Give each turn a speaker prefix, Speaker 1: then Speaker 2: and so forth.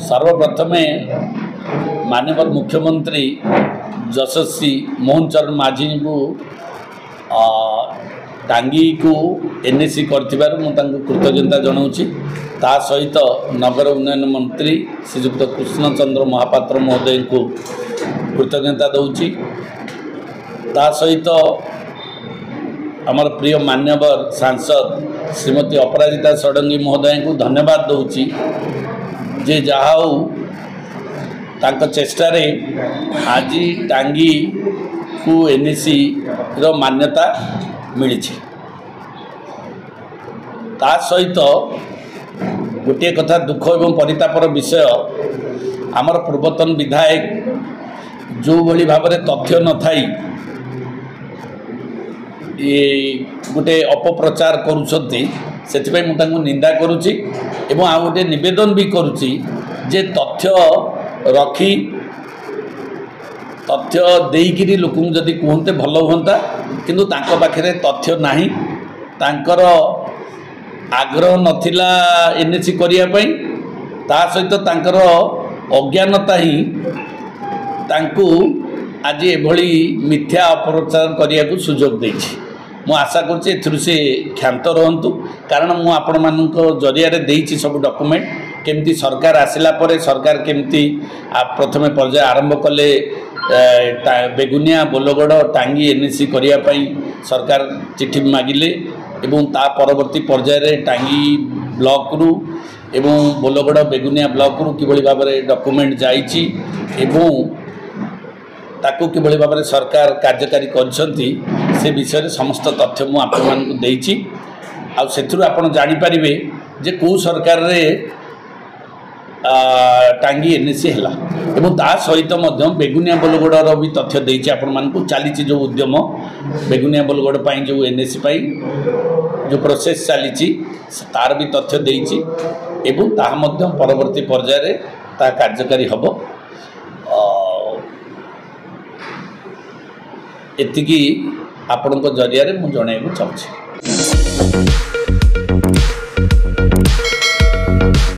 Speaker 1: सर्वप्रथमे माननीय मुख्यमंत्री यशस्वी मोहन चरण माझी को टांगी को एनएसी कृतज्ञता जनाऊँगी। ता सहित नगर उन्नयन मंत्री श्रीजुक्त कृष्णचंद्र महापात्र महोदय को कृतज्ञता दूची। ता सहित आमर प्रिय मान्यवर सांसद श्रीमती अपराजिता षडंगी महोदय को धन्यवाद दूची जे जहा तांको चेष्टारे आज टांगी को एनएसी रो मान्यता मिली। ता सहित गोटे कथा दुख एवं परितापर विषय आमर पूर्वतन विधायक जो भली भाव में तथ्य न थाई ये गोटे अपप्रचार करुछंती सेथिपई मु तांको निंदा करुछि एवं आ गोटे निवेदन भी करुछि जे तथ्य रखी तथ्य देइकिरी लोक जदि कहते भल हुंता किंतु तांको पाखरे तथ्य नाही तांकर आग्रह नथिला एनएसी करिया पई ता सहित तांकर अज्ञानता ही तांको आज एभली मिथ्या अपप्रचार करिया को सुजोग देछि। मु आशा करछि एथुरु से क्षांत रहंतु कारण मु आपण मानक जरिया रे देछि सब डॉक्यूमेंट केमती सरकार आसिला परे सरकार केमती प्रथमे पर्याय आरंभ कले बेगुनिया बोलगड़ टांगी एनएसी करिया पई सरकार चिट्ठी मागिले एवं ता परवर्ती पर्याय रे टांगी ब्लॉक रु एवं बोलगड़ बेगुनिया ब्लॉक रु किभली भाव में डॉक्यूमेंट जाइछि एवं ताकू किभली भाव में सरकार कार्यकारी करछंती से विषय समस्त तथ्य मु आपण मानकु देइछि। आ सेथुरु आपण जानि परिबे जे को सरकार रे टांगी एनएसी है एवं ता सहित बेगुनिया बोलगड़ भी तथ्य देइछि आपण मानकु चली जो उद्यम बेगुनिया बोलगड़ पाई जो एनएसी पाई जो प्रोसेस चली तार भी तथ्य देइछि एवं ताहा मध्य परवर्ती पर्याय रे ता कार्यकारी हबो। एतिकी आपणको जरिया रे मु जणाइबु चाहूछि।